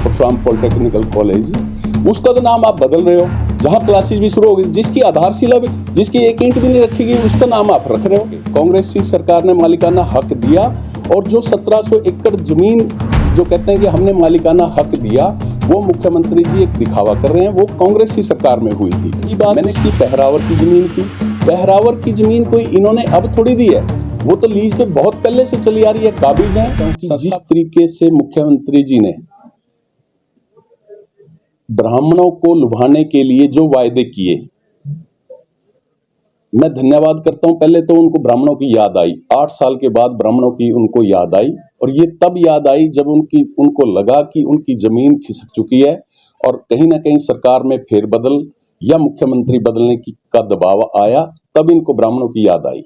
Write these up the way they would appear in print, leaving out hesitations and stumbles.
Parshuram polytechnical college, उसका तो नाम आप बदल रहे हो। जहां क्लासेस भी शुरू हो गई, जिसकी आधारशिला भी, जिसकी एक ईंट भी नहीं रखी गई, उसका नाम आप रख रहे हो। कांग्रेस की सरकार ने मालिकाना हक दिया, और जो 1700 एकड़ जमीन जो कहते हैं कि हमने मालिकाना हक दिया, वो मुख्यमंत्री जी एक दिखावा कर रहे हैं। वो कांग्रेस की सरकार में हुई थी। ये बात मैंने इसकी पहरावर की जमीन की, पहरावर की जमीन कोई इन्होंने अब थोड़ी दी है, वो तो लीज पे बहुत पहले से चली आ रही है, काबिज है। क्योंकि जिस तरीके से मुख्यमंत्री जी ने ब्राह्मणों को लुभाने के लिए जो वायदे किए, मैं धन्यवाद करता हूं। पहले तो उनको ब्राह्मणों की याद आई, 8 साल के बाद ब्राह्मणों की उनको याद आई, और ये तब याद आई जब उनको लगा कि उनकी जमीन खिसक चुकी है और कहीं ना कहीं सरकार में फेरबदल या मुख्यमंत्री बदलने का दबाव आया, तब इनको ब्राह्मणों की याद आई।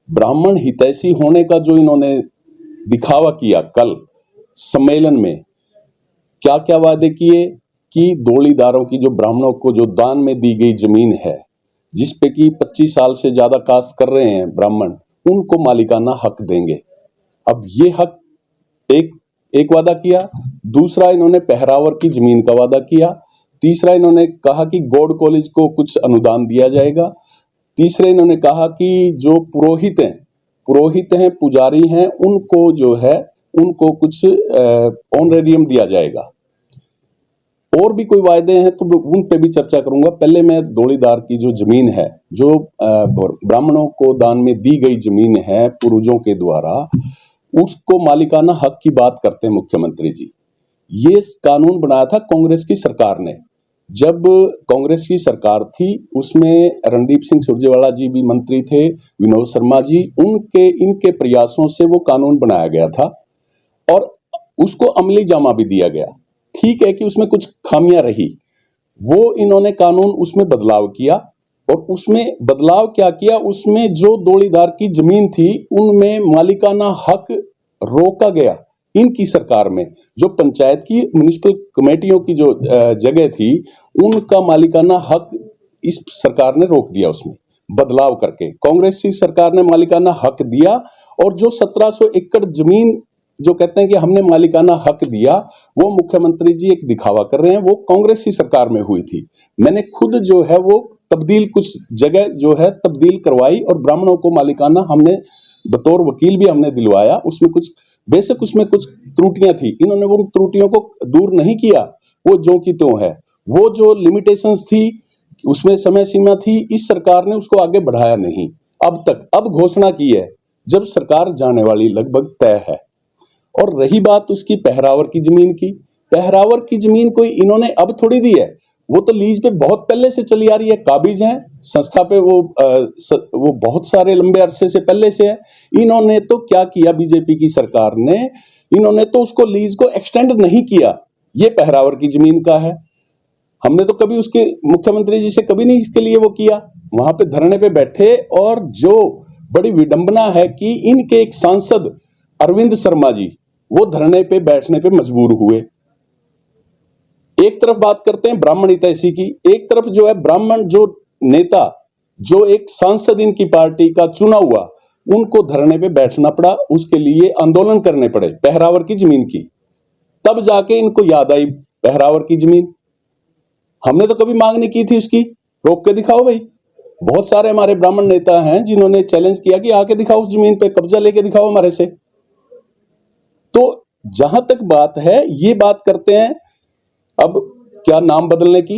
ब्राह्मण हितैषी होने का जो इन्होंने दिखावा किया कल सम्मेलन में, क्या क्या वादे किए कि डोलीदारों की, जो ब्राह्मणों को जो दान में दी गई जमीन है, जिस पे कि 25 साल से ज्यादा कास्ट कर रहे हैं ब्राह्मण, उनको मालिकाना हक देंगे। अब ये हक एक वादा किया, दूसरा इन्होंने पहरावर की जमीन का वादा किया, तीसरा इन्होंने कहा कि गौड़ कॉलेज को कुछ अनुदान दिया जाएगा, तीसरे इन्होंने कहा कि जो पुरोहित हैं, पुजारी हैं, उनको जो है उनको कुछ ऑनरेरियम दिया जाएगा। और भी कोई वायदे हैं तो उन पे भी चर्चा करूंगा। पहले मैं डोलीदार की जो जमीन है, जो ब्राह्मणों को दान में दी गई जमीन है पूर्वजों के द्वारा, उसको मालिकाना हक की बात करते हैं मुख्यमंत्री जी। ये कानून बनाया था कांग्रेस की सरकार ने। जब कांग्रेस की सरकार थी, उसमें रणदीप सिंह सुरजेवाला जी भी मंत्री थे, विनोद शर्मा जी, इनके प्रयासों से वो कानून बनाया गया था और उसको अमली जामा भी दिया गया। ठीक है कि उसमें कुछ खामियां रही, वो इन्होंने कानून उसमें बदलाव किया, और उसमें बदलाव क्या किया, उसमें जो डोलीदार की जमीन थी उनमें मालिकाना हक रोका गया। इनकी सरकार में जो पंचायत की म्युनिसिपल कमेटियों की जो जगह थी, उनका मालिकाना हक इस सरकार ने रोक दिया। उसमें बदलाव करके कांग्रेस की सरकार ने मालिकाना हक दिया, और जो 1700 एकड़ जमीन जो कहते हैं कि हमने मालिकाना हक दिया, वो मुख्यमंत्री जी एक दिखावा कर रहे हैं। वो कांग्रेस की सरकार में हुई थी। मैंने खुद जो है वो कुछ जगह जो है तब्दील करवाई, और ब्राह्मणों को मालिकाना हमने बतौर वकील भी हमने दिलवाया। उसमें कुछ बेशक उसमें कुछ त्रुटियां थी, इन्होंने वो त्रुटियों को दूर नहीं किया, वो जो की त्यों है। वो जो लिमिटेशंस थी, उसमें समय सीमा थी, इस सरकार ने उसको आगे बढ़ाया नहीं अब तक। अब घोषणा की है, जब सरकार जाने वाली लगभग तय है। और रही बात उसकी पहरावर की जमीन की, पहरावर की जमीन कोई इन्होंने अब थोड़ी दी है, वो तो लीज पे बहुत पहले से चली आ रही है, काबिज है संस्था पे, वो बहुत सारे लंबे अरसे से पहले से है। इन्होंने तो क्या किया, बीजेपी की सरकार ने, इन्होंने तो उसको लीज को एक्सटेंड नहीं किया। ये पहरावर की जमीन का है। हमने तो कभी उसके मुख्यमंत्री जी से कभी नहीं इसके लिए वो किया, वहां पे धरने पे बैठे। और जो बड़ी विडंबना है कि इनके एक सांसद अरविंद शर्मा जी, वो धरने पे बैठने पे मजबूर हुए। एक तरफ बात करते हैं ब्राह्मण हितैषी की, एक तरफ जो है ब्राह्मण जो नेता, जो एक सांसद इनकी पार्टी का चुना हुआ, उनको धरने पे बैठना पड़ा, उसके लिए आंदोलन करने पड़े पहरावर की जमीन की। तब जाके इनको याद आई पहरावर की जमीन। हमने तो कभी मांग नहीं की थी उसकी, रोक के दिखाओ भाई। बहुत सारे हमारे ब्राह्मण नेता हैं जिन्होंने चैलेंज किया कि आके दिखाओ उस जमीन पे, कब्जा लेके दिखाओ हमारे से। तो जहां तक बात है, ये बात करते हैं अब क्या नाम बदलने की।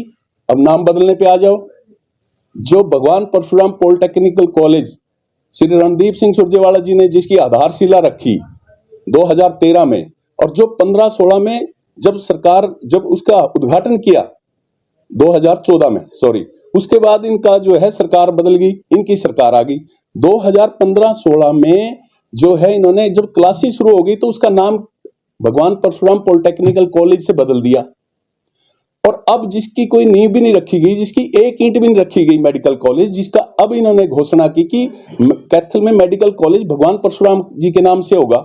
अब नाम बदलने पे आ जाओ। जो भगवान परशुराम पॉलिटेक्निकल कॉलेज श्री रणदीप सिंह सुरजेवाला जी ने जिसकी आधारशिला रखी 2013 में, और जो 15-16 में जब उसका उद्घाटन किया 2014 में, सॉरी, उसके बाद इनका जो है सरकार बदल गई, इनकी सरकार आ गई। 2015-16 में जो है इन्होंने जब क्लासेस शुरू हो गई तो उसका नाम भगवान परशुराम पॉलिटेक्निकल कॉलेज से बदल दिया। और अब जिसकी कोई नींव भी नहीं रखी गई, जिसकी एक ईंट भी नहीं रखी गई, मेडिकल कॉलेज, जिसका अब इन्होंने घोषणा की कि कैथल में मेडिकल कॉलेज भगवान परशुराम जी के नाम से होगा।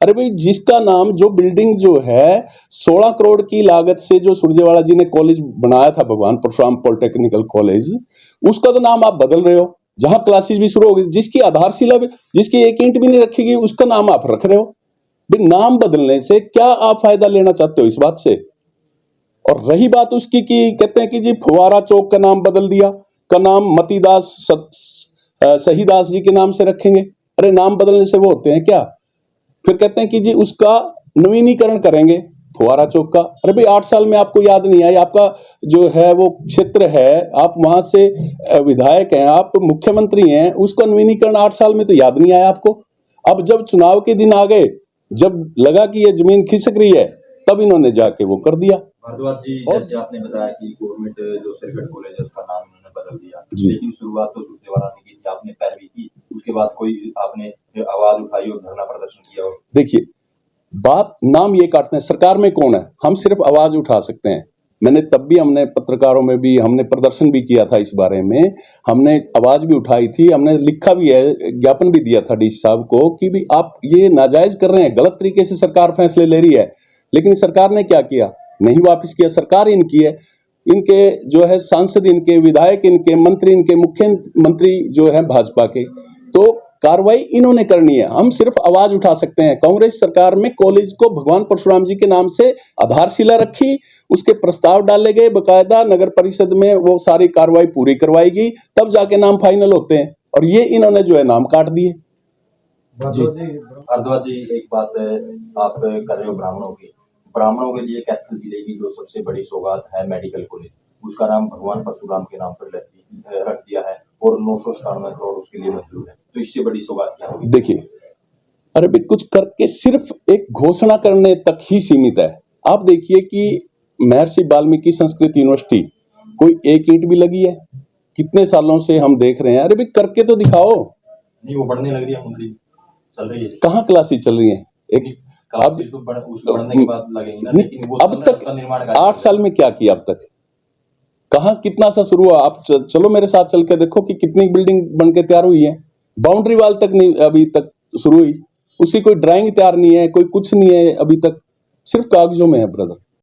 अरे भाई, जिसका नाम, जो बिल्डिंग जो है 16 करोड़ की लागत से जो सुरजेवाला जी ने कॉलेज बनाया था भगवान परशुराम पॉलिटेक्निकल कॉलेज, उसका तो नाम आप बदल रहे हो। जहां क्लासेस भी शुरू हो गई, जिसकी आधारशिला भी, जिसकी एक ईंट भी नहीं रखी गई, उसका नाम आप रख रहे हो। नाम बदलने से क्या आप फायदा लेना चाहते हो इस बात से? और रही बात उसकी कि कहते हैं कि जी फुवारा चौक का नाम बदल दिया, का नाम मतीदास सहीदास जी के नाम से रखेंगे। अरे नाम बदलने से वो होते हैं क्या? फिर कहते हैं कि जी उसका नवीनीकरण करेंगे फुवारा चौक का। अरे भाई 8 साल में आपको याद नहीं आई? आपका जो है वो क्षेत्र है, आप वहां से विधायक हैं, आप मुख्यमंत्री हैं, उसका नवीनीकरण 8 साल में तो याद नहीं आया आपको। अब जब चुनाव के दिन आ गए, जब लगा कि ये जमीन खिसक रही है, तब इन्होंने जाके वो कर दिया। भारद्वाज जी, जैसे आपने बताया कि गवर्नमेंट जो सिरकट कॉलेज है उसका नाम इन्होंने बदल दिया, लेकिन शुरुआत तो सुरजेवाला ने की थी, आपने पैरवी की, उसके बाद कोई आपने आवाज उठाई और धरना प्रदर्शन किया हो? देखिए, बात नाम ये काटते हैं, सरकार में कौन है? हम सिर्फ आवाज उठा सकते हैं। मैंने तब भी, हमने पत्रकारों में भी हमने प्रदर्शन भी किया था इस बारे में, हमने आवाज भी उठाई थी, हमने लिखा भी है, ज्ञापन भी दिया था डीसी साहब को कि भी आप ये नाजायज कर रहे हैं, गलत तरीके से सरकार फैसले ले रही है। लेकिन सरकार ने क्या किया? नहीं वापस किया। सरकार इनकी है, इनके जो है सांसद, इनके विधायक, इनके मंत्री, इनके मुख्यमंत्री जो है भाजपा के, तो कार्रवाई इन्होंने करनी है। हम सिर्फ आवाज उठा सकते हैं। कांग्रेस सरकार में कॉलेज को भगवान परशुराम जी के नाम से आधारशिला रखी, उसके प्रस्ताव डाले गए, बकायदा नगर परिषद में वो सारी कार्रवाई पूरी करवाएगी, तब जाके नाम फाइनल होते हैं। और ये इन्होंने जो है नाम काट दिए। जी भारद्वाज जी, एक बात आप कर रहे हो ब्राह्मणों के लिए कैथल जिले की जो सबसे बड़ी सौगात है मेडिकल कॉलेज, उसका नाम भगवान परशुराम के नाम पर रख दिया है और 997 करोड़ उसके लिए मंजूर है, तो इससे बड़ी सौगात क्या होगी? देखिए, अरे भाई कुछ करके सिर्फ एक घोषणा करने तक ही सीमित है। आप देखिए कि महर्षि वाल्मीकि संस्कृत यूनिवर्सिटी, कोई एक ईंट भी लगी है? कितने सालों से हम देख रहे हैं। अरे भाई करके तो दिखाओ। नहीं, वो बढ़ने लग रही है, मंत्री चल रही है। कहाँ क्लासेस चल रही हैं? एक अब तो बढ़ने के बाद लगेंगे ना, लेकिन वो अब तक निर्माण 8 साल में क्या किया? अब तक कहाँ कितना सा शुरू हुआ? आप चलो मेरे साथ चल के देखो कि कितनी बिल्डिंग बन के तैयार हुई है। बाउंड्री वाल तक नहीं अभी तक शुरू हुई, उसकी कोई ड्राइंग तैयार नहीं है, कोई कुछ नहीं है अभी तक, सिर्फ कागजों में है ब्रदर।